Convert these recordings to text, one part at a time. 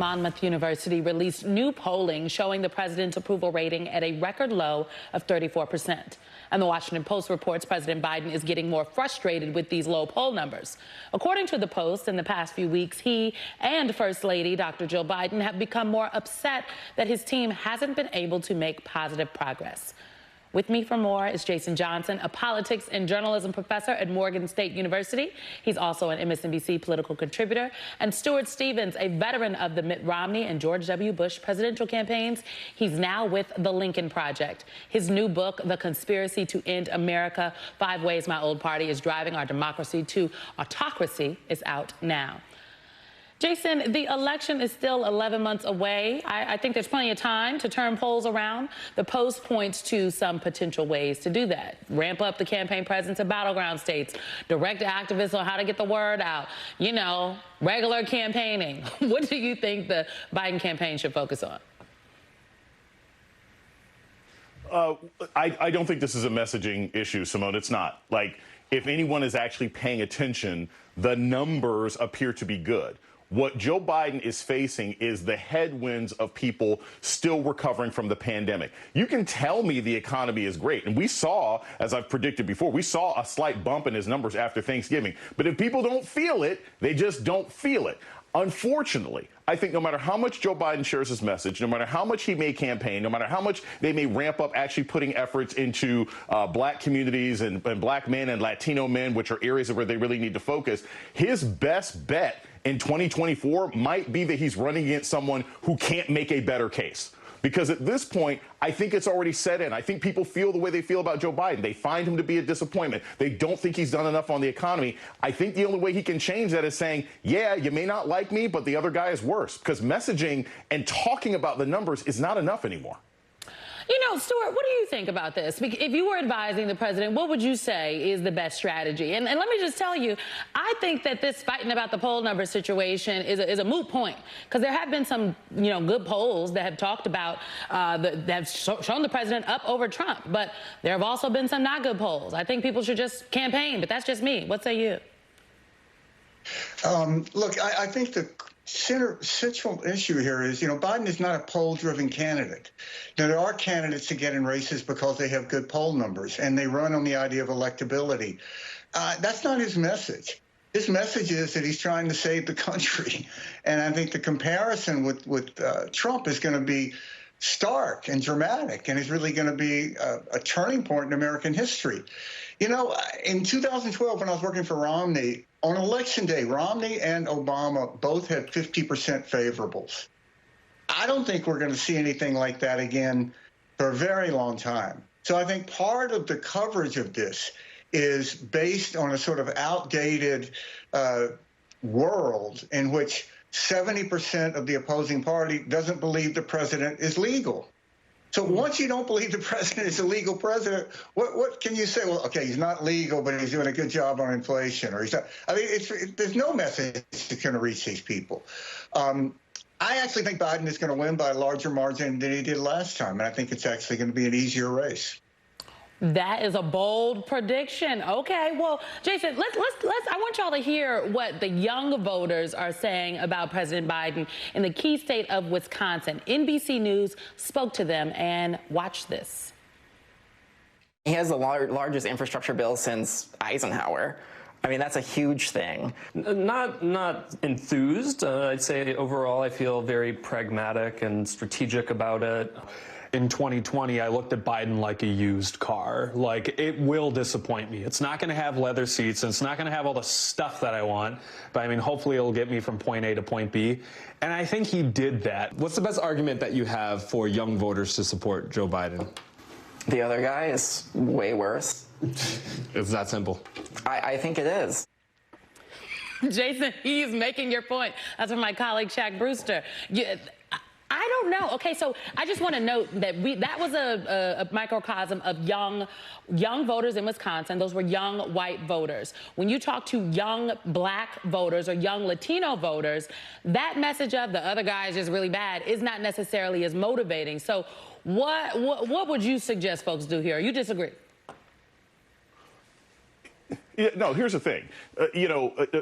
Monmouth University released new polling showing the president's approval rating at a record low of 34%. And the Washington Post reports President Biden is getting more frustrated with these low poll numbers. According to the Post, in the past few weeks, he and First Lady Dr. Jill Biden have become more upset that his team hasn't been able to make positive progress. With me for more is Jason Johnson, a politics and journalism professor at Morgan State University. He's also an MSNBC political contributor. And Stuart Stevens, a veteran of the Mitt Romney and George W. Bush presidential campaigns. He's now with the Lincoln Project. His new book, The Conspiracy to End America: 5 Ways My Old Party is Driving Our Democracy to Autocracy, is out now. Jason, the election is still 11 months away. I think there's plenty of time to turn polls around. The Post points to some potential ways to do that. Ramp up the campaign presence in battleground states, direct activists on how to get the word out, regular campaigning. What do you think the Biden campaign should focus on? I don't think this is a messaging issue, Simone. It's not. Like, if anyone is actually paying attention, the numbers appear to be good. What Joe Biden is facing is the headwinds of people still recovering from the pandemic. You can tell me the economy is great. And we saw, as I've predicted before, we saw a slight bump in his numbers after Thanksgiving. But if people don't feel it, they just don't feel it. Unfortunately, I think no matter how much Joe Biden shares his message, no matter how much he may campaign, no matter how much they may ramp up actually putting efforts into black communities and black men and Latino men, which are areas where they really need to focus, his best bet in 2024 might be that he's running against someone who can't make a better case. Because at this point, I think it's already set in. I think people feel the way they feel about Joe Biden. They find him to be a disappointment. They don't think he's done enough on the economy. I think the only way he can change that is saying, yeah, you may not like me, but the other guy is worse. Because messaging and talking about the numbers is not enough anymore. Stuart, what do you think about this? If you were advising the president, what would you say is the best strategy? And let me just tell you, I think that this fighting about the poll number situation is a moot point, because there have been some, good polls that have talked about, that have shown the president up over Trump. But there have also been some not good polls. I think people should just campaign, but that's just me. What say you? Look, I think the central issue here is, Biden is not a poll-driven candidate. Now, there are candidates that get in races because they have good poll numbers, and they run on the idea of electability. That's not his message. His message is that he's trying to save the country. And I think the comparison with Trump is going to be stark and dramatic, and is really going to be a turning point in American history. In 2012, when I was working for Romney, on Election Day, Romney and Obama both had 50% favorables. I don't think we're going to see anything like that again for a very long time. So I think part of the coverage of this is based on a sort of outdated world in which 70% of the opposing party doesn't believe the president is legal. So once you don't believe the president is a legal president, what can you say? Well, okay, he's not legal, but he's doing a good job on inflation, or he's not. I mean, there's no message that's going to reach these people. I actually think Biden is going to win by a larger margin than he did last time, and I think it's actually going to be an easier race. That is a bold prediction. Okay, well, Jason, I want y'all to hear what the young voters are saying about President Biden in the key state of Wisconsin. NBC News spoke to them, and watch this. He has the largest infrastructure bill since Eisenhower. I mean, that's a huge thing. Not enthused. I'd say overall I feel very pragmatic and strategic about it. In 2020, I looked at Biden like a used car. Like, it will disappoint me. It's not going to have leather seats, and it's not going to have all the stuff that I want. But, I mean, hopefully it'll get me from point A to point B. And I think he did that. What's the best argument that you have for young voters to support Joe Biden? The other guy is way worse. It's that simple. I think it is. Jason, he's making your point. That's from my colleague, Shaq Brewster. I don't know. Okay, so I just want to note that that was a microcosm of young voters in Wisconsin. Those were young white voters. When you talk to young black voters or young Latino voters, that message of the other guy is just really bad is not necessarily as motivating. So what would you suggest folks do here? You disagree? Yeah, no, here's the thing.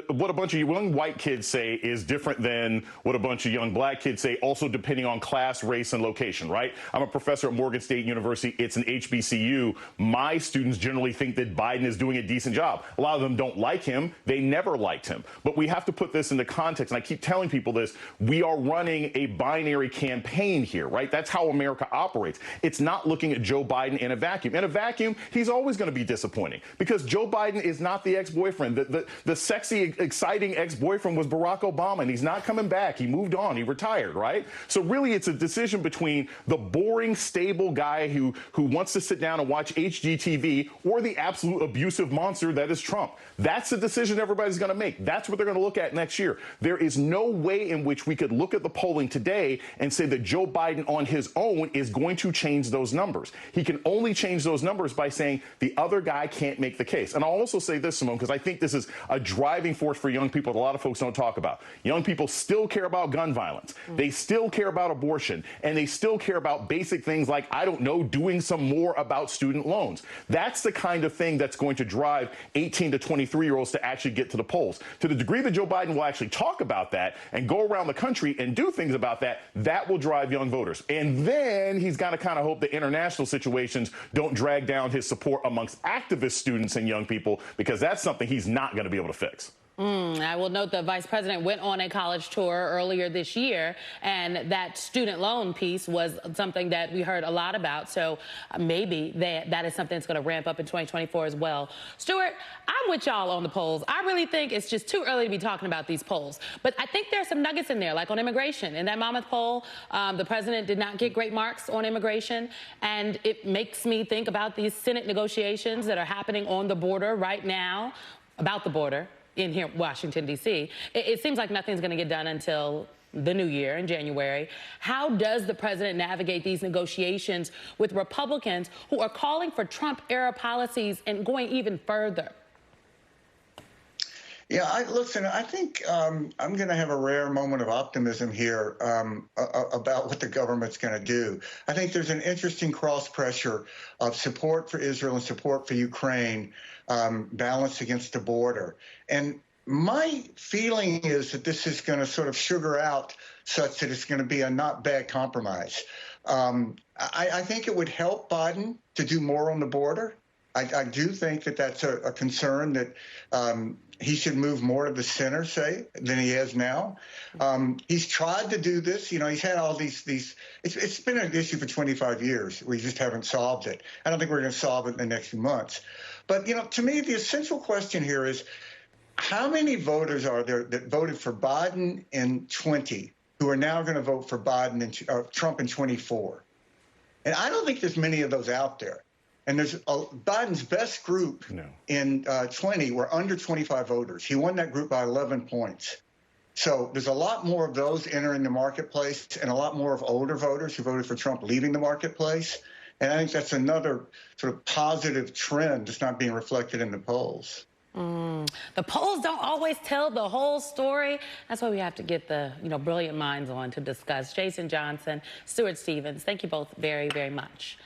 What a bunch of young white kids say is different than what a bunch of young black kids say, also depending on class, race, and location, right? I'm a professor at Morgan State University. It's an HBCU. My students generally think that Biden is doing a decent job. A lot of them don't like him. They never liked him. But we have to put this into context, and I keep telling people this. We are running a binary campaign here, right? That's how America operates. It's not looking at Joe Biden in a vacuum. In a vacuum, he's always going to be disappointing because Joe Biden is not the ex-boyfriend. The sexy, exciting ex-boyfriend was Barack Obama, and he's not coming back. He moved on. He retired, right? So really, it's a decision between the boring, stable guy who wants to sit down and watch HGTV or the absolute abusive monster that is Trump. That's the decision everybody's going to make. That's what they're going to look at next year. There is no way in which we could look at the polling today and say that Joe Biden on his own is going to change those numbers. He can only change those numbers by saying the other guy can't make the case. And I'll also say this, Simone, because I think this is a driving force for young people that a lot of folks don't talk about. Young people still care about gun violence. They still care about abortion, and they still care about basic things like, I don't know, doing some more about student loans. That's the kind of thing that's going to drive 18 to 23-year-olds to actually get to the polls. To the degree that Joe Biden will actually talk about that and go around the country and do things about that, that will drive young voters. And then he's got to kind of hope that international situations don't drag down his support amongst activist students and young people, because that's something he's not going to be able to fix. I will note the vice president went on a college tour earlier this year, and that student loan piece was something that we heard a lot about. So maybe that is something that's going to ramp up in 2024 as well. Stuart, I'm with y'all on the polls. I really think it's just too early to be talking about these polls. But I think there's some nuggets in there, like on immigration. In that Monmouth poll, the president did not get great marks on immigration. And it makes me think about these Senate negotiations that are happening on the border right now, about the border in here, Washington, D.C. It seems like nothing's going to get done until the new year in January. How does the president navigate these negotiations with Republicans who are calling for Trump-era policies and going even further? Yeah, listen, I think I'm going to have a rare moment of optimism here about what the government's going to do. I think there's an interesting cross-pressure of support for Israel and support for Ukraine balanced against the border. And my feeling is that this is going to sort of sugar out such that it's going to be a not bad compromise. I think it would help Biden to do more on the border. I do think that that's a concern that he should move more to the center, say, than he has now. He's tried to do this. You know, he's had all these it's been an issue for 25 years. We just haven't solved it. I don't think we're going to solve it in the next few months. But, you know, to me, the essential question here is, how many voters are there that voted for Biden in 20 who are now going to vote for Biden and Trump in 24? And I don't think there's many of those out there. And there's Biden's best group in 20 were under 25 voters. He won that group by 11 points. So there's a lot more of those entering the marketplace and a lot more of older voters who voted for Trump leaving the marketplace. And I think that's another sort of positive trend that's not being reflected in the polls. The polls don't always tell the whole story. That's why we have to get the brilliant minds on to discuss. Jason Johnson, Stuart Stevens, thank you both very, very much.